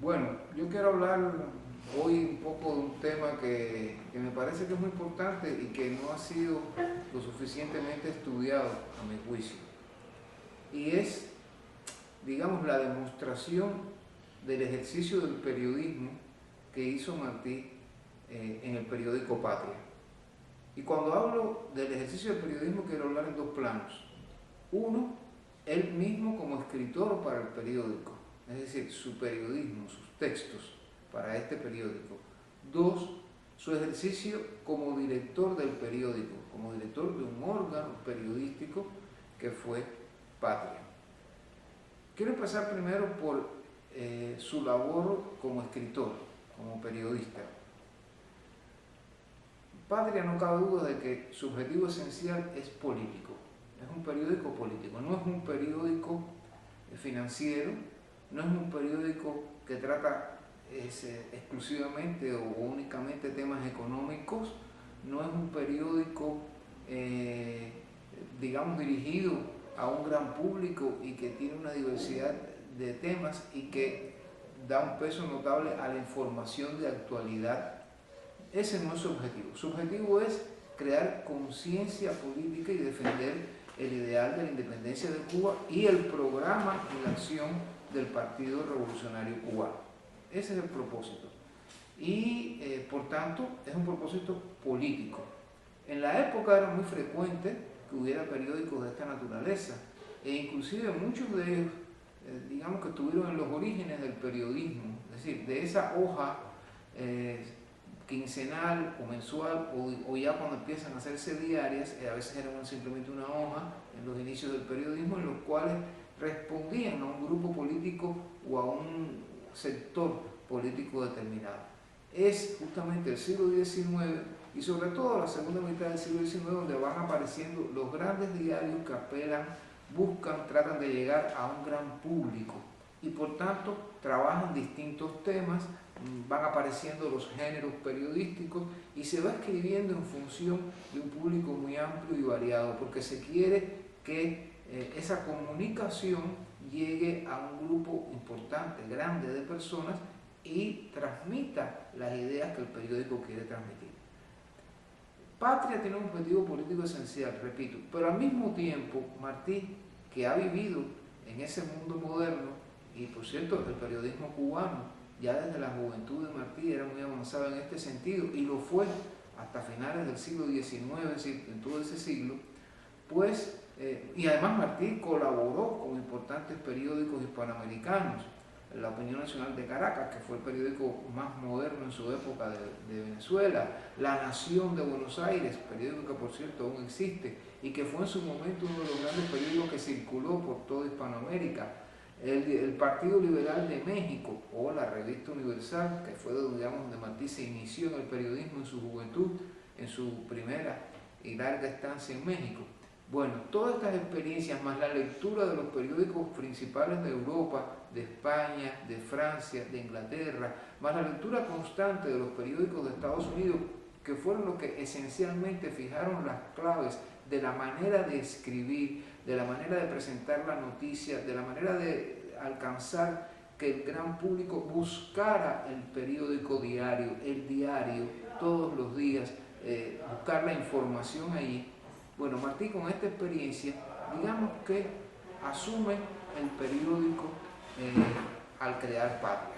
Bueno, yo quiero hablar hoy un poco de un tema que me parece que es muy importante y que no ha sido lo suficientemente estudiado a mi juicio. Y es, digamos, la demostración del ejercicio del periodismo que hizo Martí en el periódico Patria. Y cuando hablo del ejercicio del periodismo quiero hablar en dos planos. Uno, él mismo como escritor para el periódico, es decir, su periodismo, sus textos para este periódico. Dos, su ejercicio como director del periódico, como director de un órgano periodístico que fue Patria. Quiero empezar primero por su labor como escritor, como periodista. Patria, no cabe duda de que su objetivo esencial es político. Es un periódico político, no es un periódico financiero, no es un periódico que trata exclusivamente o únicamente temas económicos, no es un periódico, digamos, dirigido a un gran público y que tiene una diversidad de temas y que da un peso notable a la información de actualidad. Ese no es su objetivo. Su objetivo es crear conciencia política y defender el ideal de la independencia de Cuba y el programa y la acción del Partido Revolucionario Cubano. Ese es el propósito. Y por tanto es un propósito político. En la época era muy frecuente que hubiera periódicos de esta naturaleza e inclusive muchos de ellos, digamos que estuvieron en los orígenes del periodismo, es decir, de esa hoja quincenal o mensual o ya cuando empiezan a hacerse diarias, a veces eran simplemente una hoja en los inicios del periodismo en los cuales respondían a un grupo político o a un sector político determinado. Es justamente el siglo XIX y sobre todo la segunda mitad del siglo XIX donde van apareciendo los grandes diarios que apelan, buscan, tratan de llegar a un gran público y por tanto trabajan distintos temas, van apareciendo los géneros periodísticos y se va escribiendo en función de un público muy amplio y variado porque se quiere que esa comunicación llegue a un grupo importante, grande de personas y transmita las ideas que el periódico quiere transmitir. Patria tiene un objetivo político esencial, repito, pero al mismo tiempo Martí, que ha vivido en ese mundo moderno, y por cierto el periodismo cubano ya desde la juventud de Martí era muy avanzado en este sentido y lo fue hasta finales del siglo XIX, es decir, en todo ese siglo, pues, y además Martí colaboró con importantes periódicos hispanoamericanos, La Opinión Nacional de Caracas, que fue el periódico más moderno en su época de Venezuela, La Nación de Buenos Aires, periódico que por cierto aún existe y que fue en su momento uno de los grandes periódicos que circuló por toda Hispanoamérica, el Partido Liberal de México o la Revista Universal, que fue donde Martí se inició en el periodismo en su juventud, en su primera y larga estancia en México. Bueno, todas estas experiencias, más la lectura de los periódicos principales de Europa, de España, de Francia, de Inglaterra, más la lectura constante de los periódicos de Estados Unidos, que fueron los que esencialmente fijaron las claves de la manera de escribir, de la manera de presentar la noticia, de la manera de alcanzar que el gran público buscara el periódico diario, el diario, todos los días, buscar la información allí. Bueno, Martí con esta experiencia, digamos que asume el periódico al crear Patria.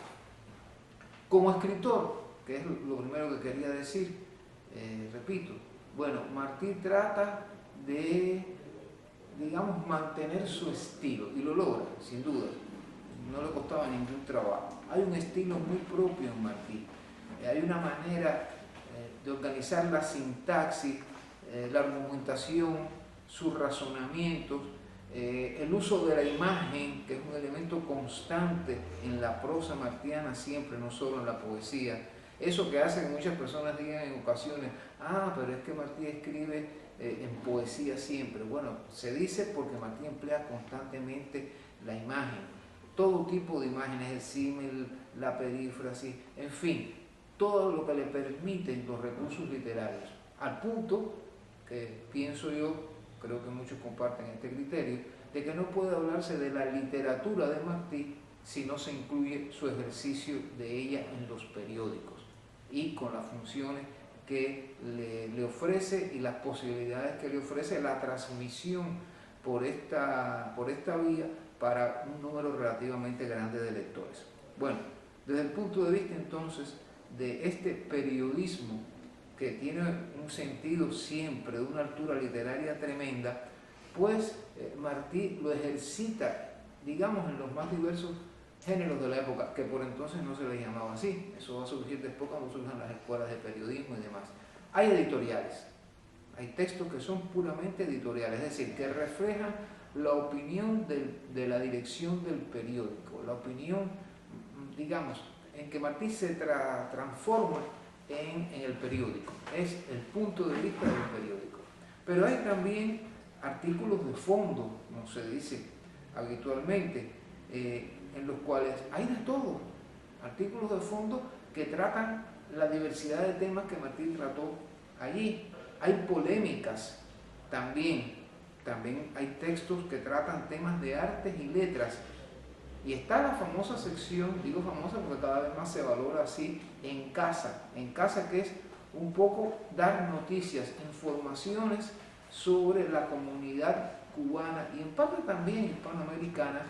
Como escritor, que es lo primero que quería decir, repito, bueno, Martí trata de, digamos, mantener su estilo y lo logra, sin duda, no le costaba ningún trabajo. Hay un estilo muy propio en Martí, hay una manera de organizar la sintaxis, la argumentación, sus razonamientos, el uso de la imagen, que es un elemento constante en la prosa martiana siempre, no solo en la poesía. Eso que hace que muchas personas digan en ocasiones, pero es que Martí escribe en poesía siempre. Bueno, se dice porque Martí emplea constantemente la imagen, todo tipo de imágenes, el símil, la perífrasis, en fin, todo lo que le permiten los recursos literarios, al punto que pienso yo, creo que muchos comparten este criterio, de que no puede hablarse de la literatura de Martí si no se incluye su ejercicio de ella en los periódicos y con las funciones que le ofrece y las posibilidades que le ofrece la transmisión por esta vía para un número relativamente grande de lectores. Bueno, desde el punto de vista entonces de este periodismo que tiene un sentido siempre de una altura literaria tremenda, pues Martí lo ejercita, digamos, en los más diversos géneros de la época, que por entonces no se les llamaba así. Eso va a surgir después cuando surjan las escuelas de periodismo y demás. Hay editoriales, hay textos que son puramente editoriales, es decir, que reflejan la opinión de la dirección del periódico, la opinión, digamos, en que Martí se transforma en el periódico, es el punto de vista del periódico. Pero hay también artículos de fondo, como se dice habitualmente, en los cuales hay de todo, artículos de fondo que tratan la diversidad de temas que Martí trató allí. Hay polémicas también hay textos que tratan temas de artes y letras. Y está la famosa sección, digo famosa porque cada vez más se valora así, en casa que es un poco dar noticias, informaciones sobre la comunidad cubana y en parte también hispanoamericana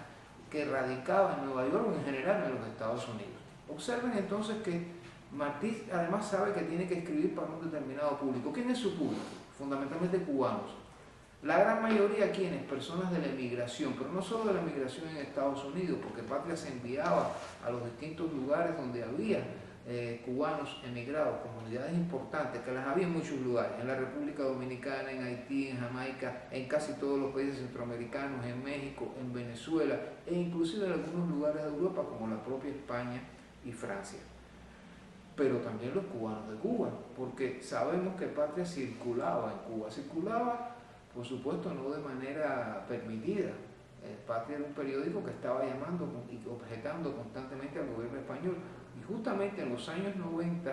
que radicaba en Nueva York o en general en los Estados Unidos. Observen entonces que Martí además sabe que tiene que escribir para un determinado público. ¿Quién es su público? Fundamentalmente cubanos. La gran mayoría, ¿quiénes? Personas de la emigración, pero no solo de la emigración en Estados Unidos, porque Patria se enviaba a los distintos lugares donde había cubanos emigrados, comunidades importantes, que las había en muchos lugares, en la República Dominicana, en Haití, en Jamaica, en casi todos los países centroamericanos, en México, en Venezuela, e inclusive en algunos lugares de Europa, como la propia España y Francia. Pero también los cubanos de Cuba, porque sabemos que Patria circulaba en Cuba, por supuesto no de manera permitida. Patria era un periódico que estaba llamando y objetando constantemente al gobierno español. Y justamente en los años 90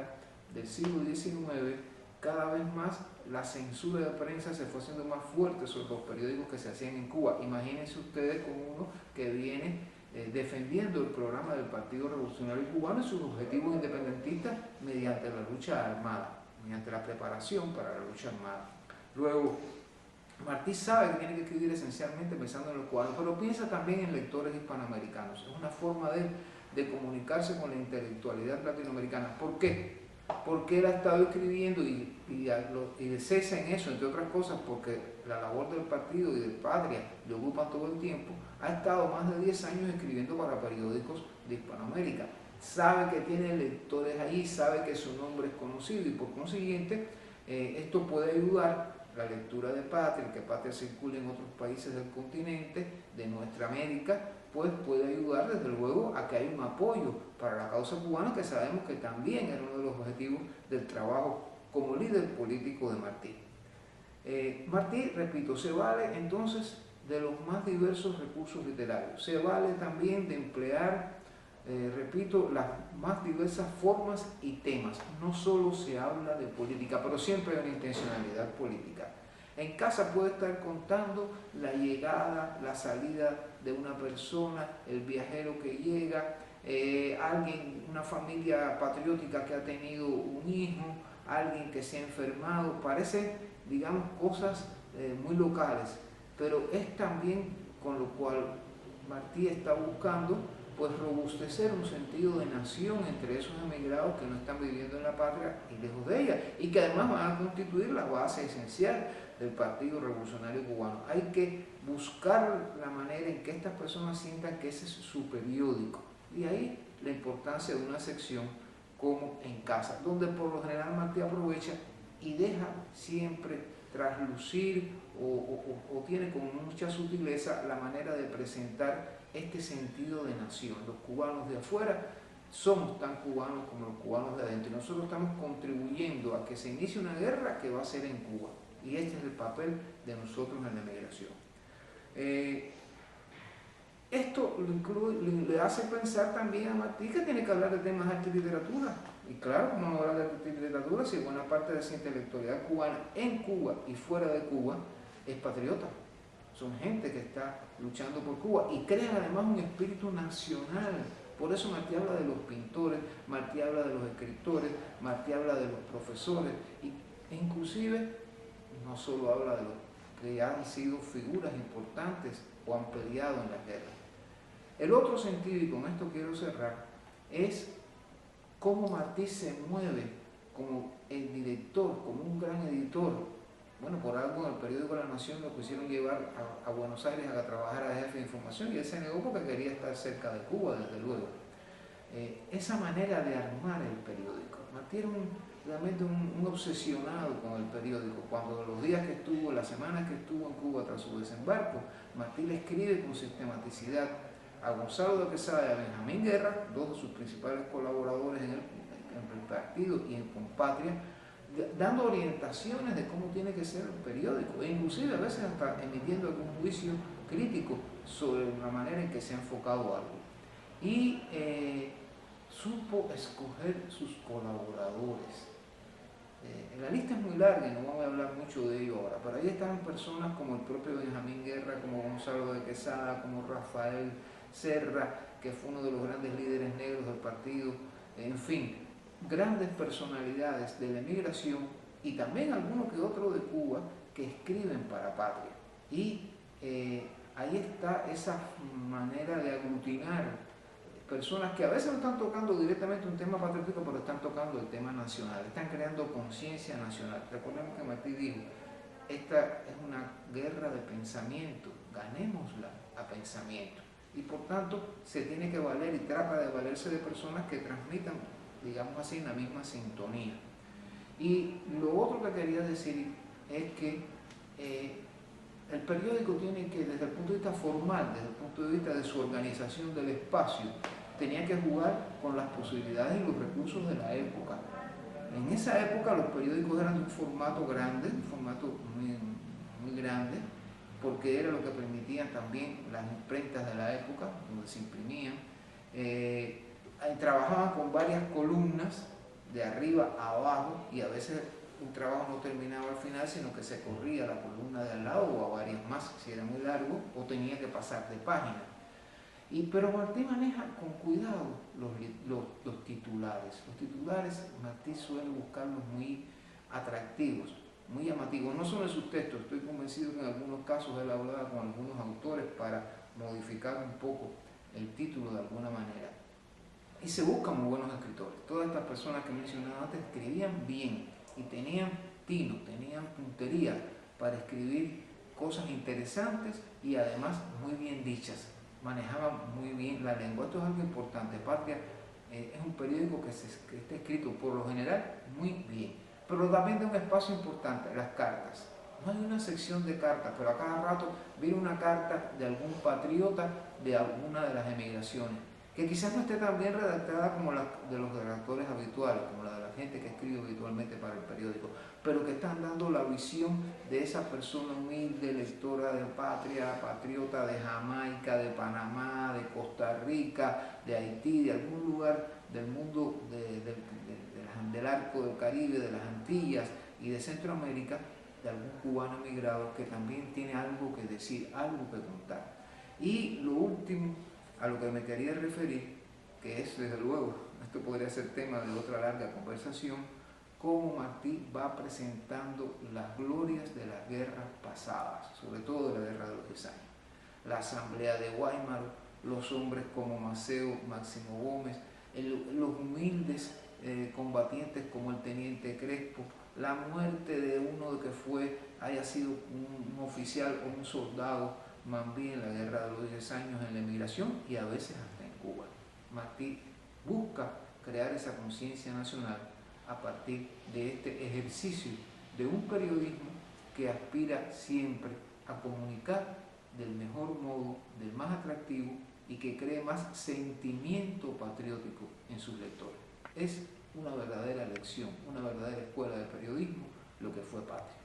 del siglo XIX, cada vez más la censura de prensa se fue haciendo más fuerte sobre los periódicos que se hacían en Cuba. Imagínense ustedes con uno que viene defendiendo el programa del Partido Revolucionario Cubano y sus objetivos independentistas mediante la lucha armada, mediante la preparación para la lucha armada. Luego, Martí sabe que tiene que escribir esencialmente pensando en los cubanos, pero piensa también en lectores hispanoamericanos. Es una forma de comunicarse con la intelectualidad latinoamericana. ¿Por qué? Porque él ha estado escribiendo y cesa en eso, entre otras cosas, porque la labor del partido y de Patria le ocupan todo el tiempo. Ha estado más de 10 años escribiendo para periódicos de Hispanoamérica. Sabe que tiene lectores allí, sabe que su nombre es conocido y por consiguiente esto puede ayudar la lectura de Patria, que Patria circule en otros países del continente, de nuestra América, pues puede ayudar desde luego a que haya un apoyo para la causa cubana, que sabemos que también era uno de los objetivos del trabajo como líder político de Martí. Martí, repito, se vale entonces de los más diversos recursos literarios, se vale también de emplear, repito, las más diversas formas y temas. No solo se habla de política, pero siempre hay una intencionalidad política. En casa puede estar contando la llegada, la salida de una persona, el viajero que llega, alguien, una familia patriótica que ha tenido un hijo, alguien que se ha enfermado. Parece, digamos, cosas muy locales, pero es también con lo cual Martí está buscando pues robustecer un sentido de nación entre esos emigrados que no están viviendo en la patria y lejos de ella, y que además van a constituir la base esencial del Partido Revolucionario Cubano. Hay que buscar la manera en que estas personas sientan que ese es su periódico, y ahí la importancia de una sección como En Casa, donde por lo general Martí aprovecha y deja siempre traslucir o tiene con mucha sutileza la manera de presentar este sentido de nación. Los cubanos de afuera somos tan cubanos como los cubanos de adentro, y nosotros estamos contribuyendo a que se inicie una guerra que va a ser en Cuba, y este es el papel de nosotros en la emigración. Esto le hace pensar también a Martí que tiene que hablar de temas de arte y literatura. Y claro, ¿cómo no hablar de arte y literatura si buena parte de esa intelectualidad cubana en Cuba y fuera de Cuba es patriota? son gente que está luchando por Cuba y crean además un espíritu nacional. Por eso Martí habla de los pintores, Martí habla de los escritores, Martí habla de los profesores e inclusive no solo habla de los que han sido figuras importantes o han peleado en las guerras. El otro sentido, y con esto quiero cerrar, es cómo Martí se mueve como el director, como un gran editor. Bueno, por algo en el periódico La Nación lo quisieron llevar a Buenos Aires a trabajar a jefe de información y él se negó porque quería estar cerca de Cuba, desde luego. Esa manera de armar el periódico. Martí era realmente un obsesionado con el periódico. Cuando los días que estuvo, las semanas que estuvo en Cuba tras su desembarco, Martí le escribe con sistematicidad a Gonzalo de Quesada y a Benjamín Guerra, dos de sus principales colaboradores en el partido y en Compatria, dando orientaciones de cómo tiene que ser el periódico, e inclusive a veces hasta emitiendo algún juicio crítico sobre la manera en que se ha enfocado algo. Y supo escoger sus colaboradores. La lista es muy larga y no vamos a hablar mucho de ello ahora, pero ahí están personas como el propio Benjamín Guerra, como Gonzalo de Quesada, como Rafael Serra, que fue uno de los grandes líderes negros del partido, en fin, grandes personalidades de la emigración y también algunos que otros de Cuba que escriben para Patria. Y ahí está esa manera de aglutinar personas que a veces no están tocando directamente un tema patriótico, pero están tocando el tema nacional, están creando conciencia nacional. Recordemos que Martí dijo, esta es una guerra de pensamiento, ganémosla a pensamiento. Y por tanto se tiene que valer y trata de valerse de personas que transmitan, digamos así, la misma sintonía. Y lo otro que quería decir es que el periódico tiene que, desde el punto de vista formal, desde el punto de vista de su organización del espacio, tenía que jugar con las posibilidades y los recursos de la época. En esa época los periódicos eran de un formato grande, un formato muy grande, porque era lo que permitían también las imprentas de la época, donde se imprimían. Trabajaban con varias columnas, de arriba a abajo, y a veces un trabajo no terminaba al final, sino que se corría a la columna de al lado o a varias más, si era muy largo, o tenía que pasar de página. Pero Martí maneja con cuidado los titulares. Los titulares, Martí suele buscarlos muy atractivos, muy llamativos, no solo en sus textos. Estoy convencido que en algunos casos él hablaba con algunos autores para modificar un poco el título de alguna manera. Y se buscan muy buenos escritores. Todas estas personas que he mencionado antes escribían bien y tenían tino, tenían puntería para escribir cosas interesantes y además muy bien dichas. Manejaban muy bien la lengua. Esto es algo importante. Patria es un periódico que está escrito por lo general muy bien, pero también de un espacio importante, las cartas. No hay una sección de cartas, pero a cada rato viene una carta de algún patriota de alguna de las emigraciones, que quizás no esté tan bien redactada como la de los redactores habituales, como la de la gente que escribe habitualmente para el periódico, pero que están dando la visión de esa persona humilde, lectora de Patria, patriota de Jamaica, de Panamá, de Costa Rica, de Haití, de algún lugar del mundo del arco del Caribe, de las Antillas y de Centroamérica, de algún cubano emigrado que también tiene algo que decir, algo que contar. Y lo último a lo que me quería referir, que es desde luego, esto podría ser tema de otra larga conversación, cómo Martí va presentando las glorias de las guerras pasadas, sobre todo de la Guerra de los 10 años. La Asamblea de Weimar, los hombres como Maceo, Máximo Gómez, los humildes combatientes como el teniente Crespo, la muerte de uno que haya sido un oficial o un soldado Mambí en la Guerra de los 10 años en la emigración y a veces hasta en Cuba. Martí busca crear esa conciencia nacional a partir de este ejercicio de un periodismo que aspira siempre a comunicar del mejor modo, del más atractivo y que cree más sentimiento patriótico en sus lectores. Es una verdadera lección, una verdadera escuela de periodismo lo que fue Patria.